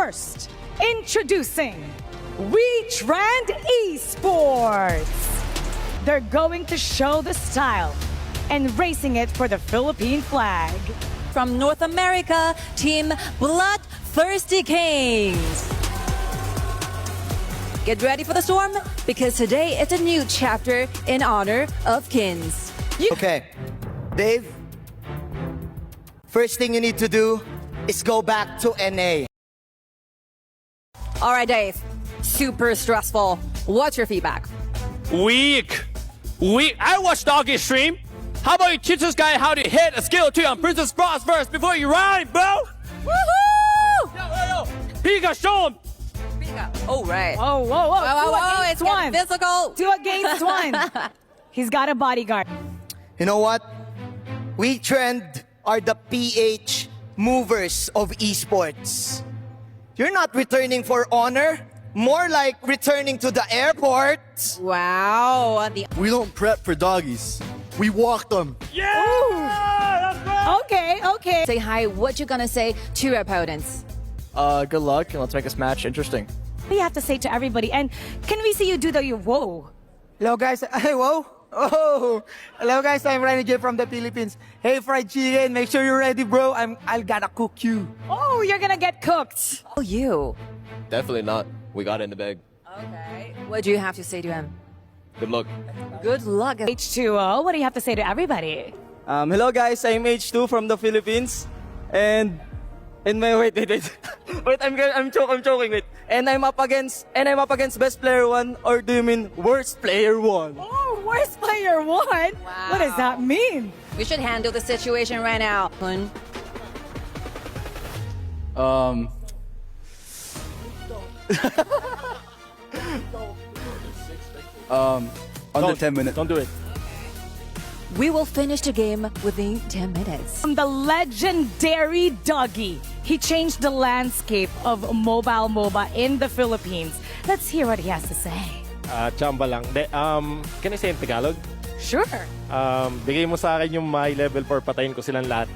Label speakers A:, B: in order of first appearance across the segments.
A: First, introducing WETRND Esports. They're going to show the style and racing it for the Philippine flag.
B: From North America, Team Bloodthirsty Kings. Get ready for the storm because today it's a new chapter in honor of Kins.
C: Okay, Dave, first thing you need to do is go back to NA.
B: All right, Dave. Super stressful. What's your feedback?
D: Weak. I watched Doggy stream. How about you teach this guy how to hit a skill 2 on Princess Cross first before you rhyme, bro?
B: Woohoo!
D: Yo. Pika, show him.
B: Oh, right.
A: Whoa.
B: Whoa, it's
A: one.
B: getting physical.
A: 2 against 1. He's got a bodyguard.
C: You know what? WETRND are the PH movers of esports. You're not returning for honor, more like returning to the airport.
B: Wow.
E: We don't prep for doggies. We walk them.
D: Yeah! That's right.
A: Okay.
B: Say hi. What you gonna say to your opponents?
E: Good luck, and let's make this match interesting.
A: What do you have to say to everybody? And can we see you do the whoa?
F: Hello guys, hey, whoa. Oh, hello guys, I'm Renegade from the Philippines. Hey, fried chicken, make sure you're ready, bro. I'll gotta cook you.
A: Oh, you're gonna get cooked.
B: Oh, you.
D: Definitely not. We got it in the bag.
B: Okay. What do you have to say to him?
D: Good luck.
B: Good luck.
A: H2O, what do you have to say to everybody?
F: Hello guys, I'm H2 from the Philippines, and wait, I'm choking. Wait, and I'm up against best player 1, or do you mean worst player 1?
A: Oh, worst player 1?
B: Wow.
A: What does that mean?
B: We should handle the situation right now. Hun.
E: Under 10 minutes.
D: Don't do it.
B: We will finish the game within 10 minutes.
A: From the legendary Doggy, he changed the landscape of mobile MOBA in the Philippines. Let's hear what he has to say.
G: Chamba lang. Can I say in Tagalog?
A: Sure.
G: Bigay mo sa akin yung my level 4, patayin ko silang lahat.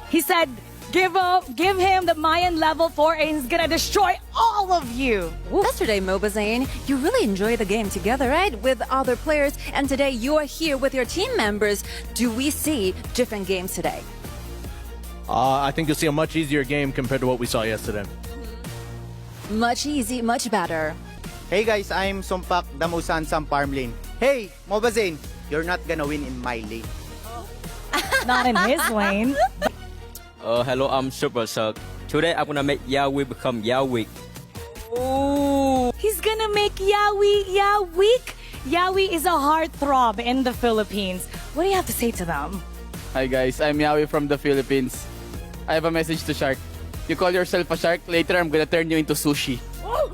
A: He said, give him the Mayan level 4 and he's gonna destroy all of you.
B: Yesterday, Mobazane, you really enjoyed the game together, right? With other players. And today, you're here with your team members. Do we see different games today?
E: I think you'll see a much easier game compared to what we saw yesterday.
B: Much easy, much better.
H: Hey guys, I'm Sumpak Damusan Sam Farm Lane. Hey, Mobazane, you're not gonna win in my lane.
A: Not in his lane.
I: Hello, I'm Super Shark. Today I'm gonna make Yawi become Yawi.
A: Ooh. He's gonna make Yawi weak. Yawi is a heartthrob in the Philippines. What do you have to say to them?
F: Hi guys, I'm Yawi from the Philippines. I have a message to Shark. You call yourself a shark, later I'm gonna turn you into sushi.
A: Ooh.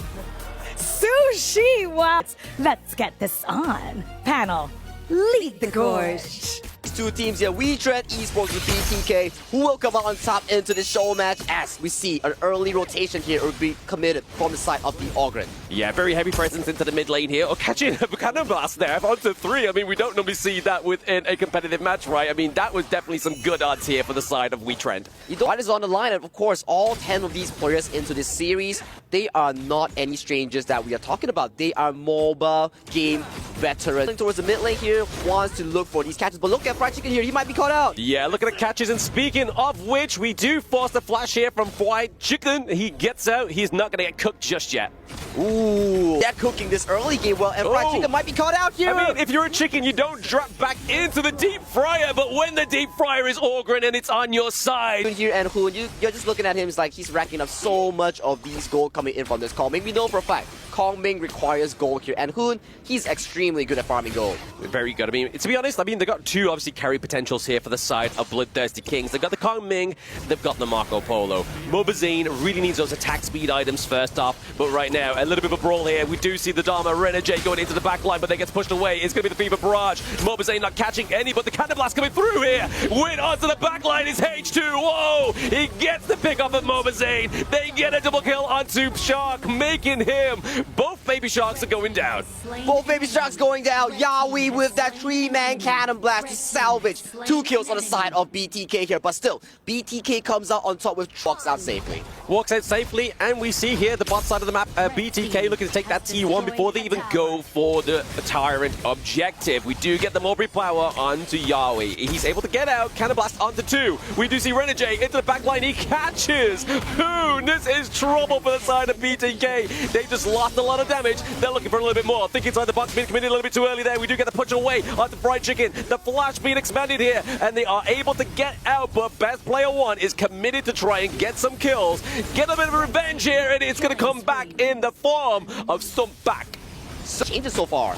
A: Sushi! Wow. Let's get this on. Panel, lead the gorge.
J: Two teams here, WETRND Esports with BTK, who will come out on top into the show match as we see an early rotation here will be committed from the side of the Ogren.
D: Yeah, very heavy presence into the mid lane here. Oh, catching a cannon blast there onto 3. I mean, we don't normally see that within a competitive match, right? I mean, that was definitely some good odds here for the side of WETRND.
J: What is on the line, and of course, all 10 of these players into this series, they are not any strangers that we are talking about. They are mobile game veterans. Towards the mid lane here, wants to look for these catches, but look at Fried Chicken here, he might be caught out.
D: Yeah, look at the catches, and speaking of which, we do force the flash here from Fried Chicken. He gets out, he's not going to get cooked just yet.
J: Ooh, they're cooking this early game well, and Fried Chicken might be caught out here.
D: I mean, if you're a chicken, you don't drop back into the deep fryer, but when the deep fryer is Ogren and it's on your side.
J: Here and Hoon, you're just looking at him, it's like he's racking up so much of these gold coming in from this Kongming. We know for a fact, Kongming requires gold here, and Hoon, he's extremely good at farming gold.
D: Very good. I mean, to be honest, they got 2 obviously carry potentials here for the side of Bloodthirsty Kings. They've got the Kongming, they've got the Marco Polo. Mobazane really needs those attack speed items first off, but right now, little bit of a brawl here. We do see the Dharma, REDMAGIC going into the back line, but they gets pushed away. It's going to be the Fever Barrage. mobaZane not catching any, but the Cannon Blast coming through here. Win onto the back line is H2O. He gets the pick off of mobaZane. They get a double kill onto Shark, making him. Both Baby Sharks are going down.
J: Both Baby Sharks going down. Yawi with that 3-man Cannon Blast to salvage 2 kills on the side of BTK here. But still, BTK comes out on top with walks out safely.
D: Walks out safely, and we see here the bot side of the map, BTK looking to take that T1 before they even go for the Tyrant objective. We do get the Mulberry Power onto Yawi. He's able to get out, Cannon Blast onto 2. We do see REDMAGIC into the back line. He catches Hoon. This is trouble for the side of BTK. They just lost a lot of damage. They're looking for a little bit more. I think inside the box being committed a little bit too early there. We do get the push away onto vⁱrgo. The flash being expanded here, and they are able to get out, but Best Player 1 is committed to try and get some kills, get a bit of revenge here, and it's going to come back in the form of Stumpback.
J: Changes so far.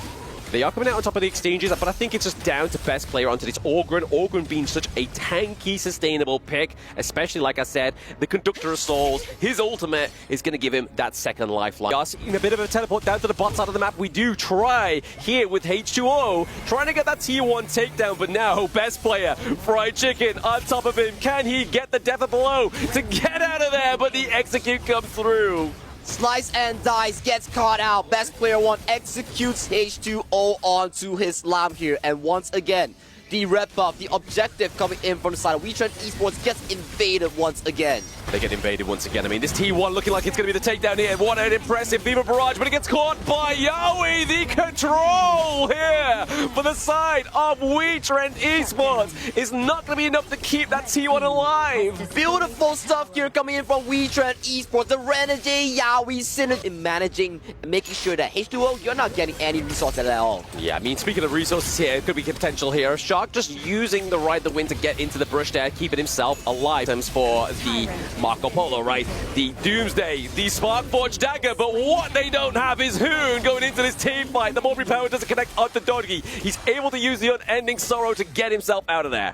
D: They are coming out on top of the exchanges, but I think it's just down to Best Player onto this vⁱrgo. vⁱrgo being such a tanky, sustainable pick, especially, like I said, the Conductor of Souls. His ultimate is going to give him that second lifeline. We are seeing a bit of a teleport down to the bot side of the map. We do try here with H2O, trying to get that T1 takedown, but now Best Player, vⁱrgo on top of him. Can he get the death blow to get out of there? But the execute comes through.
J: Slice and dice, gets caught out. Best Player 1 executes H2O onto his lamb here. And once again, the red buff, the objective coming in from the side of WETRND Esports gets invaded once again.
D: They get invaded once again. I mean, this T1 looking like it's going to be the takedown here. What an impressive Fever Barrage, but it gets caught by Yawi. The control here for the side of WETRND Esports is not going to be enough to keep that T1 alive.
J: Beautiful stuff here coming in from WETRND Esports. The REDMAGIC Yawi synergy in managing and making sure that H2O, you're not getting any resources at all.
D: Yeah, I mean, speaking of resources here, it could be potential here. Shark just using the Ride the Wind to get into the brush there, keeping himself alive. Items for the Marco Polo, right? The Doomsday, the Sparkforged Dagger, but what they don't have is Hoon going into this team fight. The Mulberry Power doesn't connect onto Dodgy. He's able to use the Unending Sorrow to get himself out of there.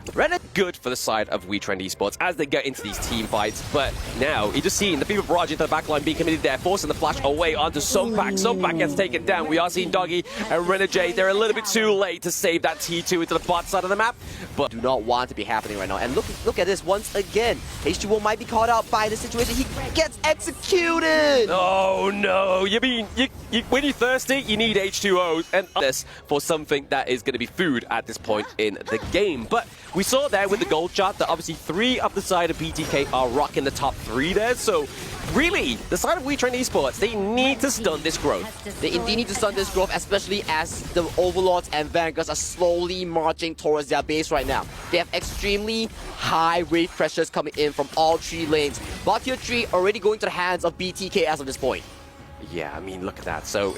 D: Good for the side of WETRND Esports as they get into these team fights, but now you're just seeing the Fever Barrage into the backline being committed there, forcing the flash away onto Sumpac. Sumpac gets taken down. We are seeing Doggy and REDMAGIC. They're a little bit too late to save that T2 into the bot side of the map, but
J: do not want to be happening right now. And look at this once again. H2O might be caught out by the situation. He gets executed.
D: Oh no! You mean when you're thirsty, you need H2O and this for something that is going to be food at this point in the game. But we saw there with the gold chart that obviously 3 of the side of BTK are rocking the top 3 there. So really, the side of WETRND Esports, they need to stunt this growth.
J: They indeed need to stunt this growth, especially as the Overlords and Vanguards are slowly marching towards their base right now. They have extremely high wave pressures coming in from all 3 lanes. Bot tier 3 already going to the hands of BTK as of this point.
D: Yeah, I mean, look at that. So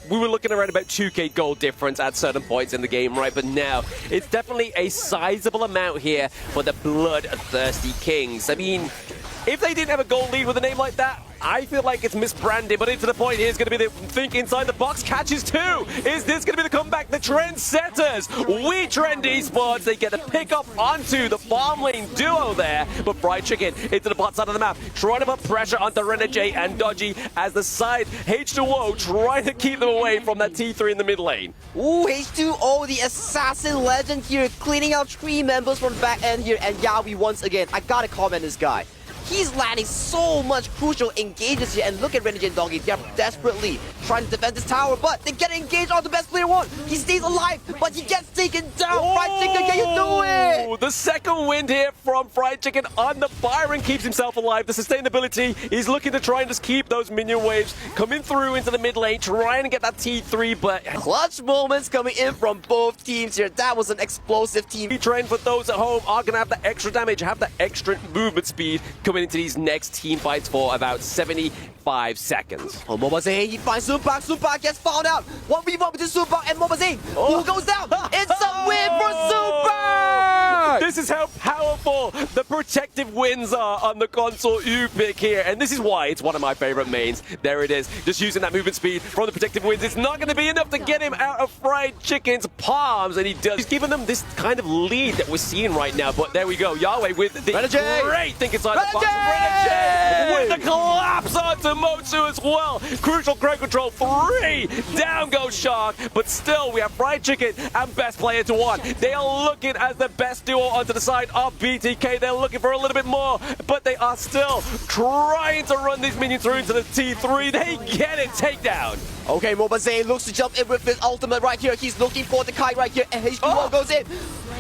D: we were looking around about 2k gold difference at certain points in the game, right? But now it's definitely a sizable amount here for the bloodthirsty Kings. I mean, if they didn't have a gold lead with a name like that, I feel like it's misbranded, but into the point here is going to be the think inside the box catches 2. Is this going to be the comeback? The trendsetters, WETRND Esports, they get the pick up onto the farm lane duo there, but vⁱrgo into the bot side of the map, trying to put pressure onto REDMAGIC and Dodgy as the side H2O trying to keep them away from that T3 in the mid lane.
J: Ooh, H2O, the assassin legend here, cleaning out 3 members from the back end here, and Yawi once again. I gotta comment this guy. He's landing so much crucial engages here, and look at REDMAGIC and Doggy. They're desperately trying to defend this tower, but they get engaged on the Best Player 1. He stays alive, but he gets taken down. vⁱrgo, can you do it?
D: The second wind here from vⁱrgo on the fire and keeps himself alive. The sustainability, he's looking to try and just keep those minion waves coming through into the mid lane, trying to get that T3, but
J: clutch moments coming in from both teams here. That was an explosive team.
D: WETRND, for those at home, are going to have the extra damage, have the extra movement speed coming into these next team fights for about 75 seconds.
J: Oh, mobaZane, he finds Sumpac. Sumpac gets found out. 1v1 between Sumpac and mobaZane. Who goes down? It's a win for Sumpac!
D: This is how powerful the protective wins are on the console U pick here, and this is why it's one of my favorite mains. There it is, just using that movement speed from the protective wins. It's not going to be enough to get him out of vⁱrgo's palms, and he does. He's giving them this kind of lead that we're seeing right now, but there we go. Yawi with the great think inside the box. REDMAGIC with the collapse onto to Motsu as well. Crucial crowd control 3. Down goes Shark. But still, we have Fried Chicken and Best Player to 1. They are looking as the best duo onto the side of BTK. They're looking for a little bit more, but they are still trying to run these minions through into the T3. They get it. Takedown.
J: Okay, Mobazane looks to jump in with his ultimate right here. He's looking for the kite right here, and H2O goes in.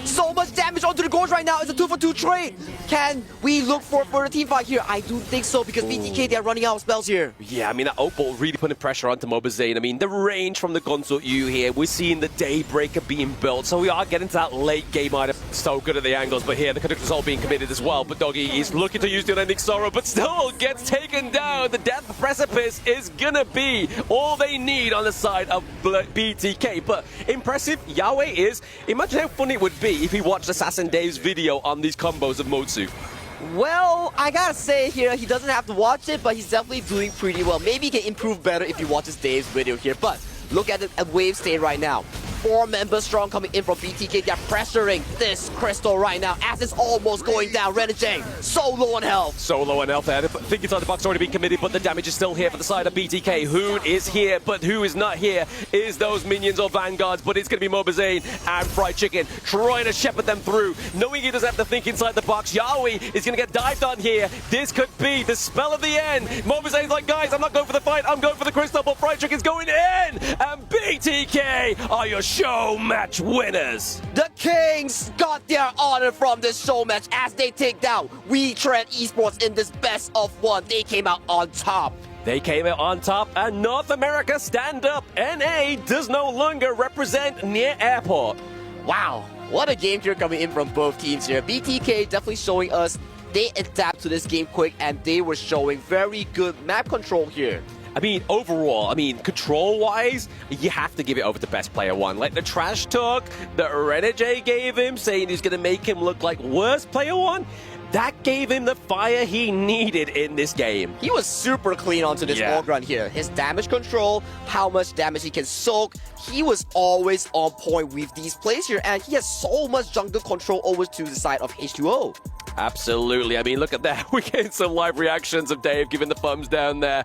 J: So much damage onto the Gorge right now. It's a 2-for-2 trade. Can we look for a team fight here? I do think so, because BTK, they're running out of spells here.
D: Yeah, I mean, that Opal really putting pressure onto Mobazane. I mean, the range from the Gonzo U here, we're seeing the Daybreaker being built, so we are getting to that late game item. So good at the angles, but here the conductor's all being committed as well. But Doggy is looking to use the Unending Sorrow, but still gets taken down. The Death Precipice is gonna be all they need on the side of BTK. But impressive, Yahweh is. Imagine how funny it would be if he watched Assassin Dave's video on these combos of Motsu.
J: Well, I gotta say here, he doesn't have to watch it, but he's definitely doing pretty well. Maybe he can improve better if he watches Dave's video here. But look at the wave state right now. 4 members strong coming in from BTK. They're pressuring this Crystal right now as it's almost going down. Renegade, so low on health.
D: So low on health there. I think inside the box already been committed, but the damage is still here for the side of BTK. Hoon is here, but who is not here is those minions or vanguards, but it's going to be Mobazane and Fried Chicken trying to shepherd them through, knowing he doesn't have to think inside the box. Yahweh is going to get dived on here. This could be the spell of the end. Mobazane's like, guys, I'm not going for the fight. I'm going for the Crystal, but Fried Chicken's going in. And BTK are your Showmatch winners.
J: The Kings got their honor from this Showmatch as they take down WETRND Esports in this best of 1. They came out on top.
D: They came out on top, and North America stand up. NA does no longer represent near airport.
J: Wow, what a game here coming in from both teams here. BTK definitely showing us they adapt to this game quick, and they were showing very good map control here.
D: I mean, overall, control-wise, you have to give it over to Best Player 1. Like the trash talk that Renegade gave him, saying he's going to make him look like Worst Player 1, that gave him the fire he needed in this game.
J: He was super clean onto this org run here. His damage control, how much damage he can soak, he was always on point with these plays here, and he has so much jungle control over to the side of H2O.
D: Absolutely. I mean, look at that. We're getting some live reactions of Dave giving the thumbs down there.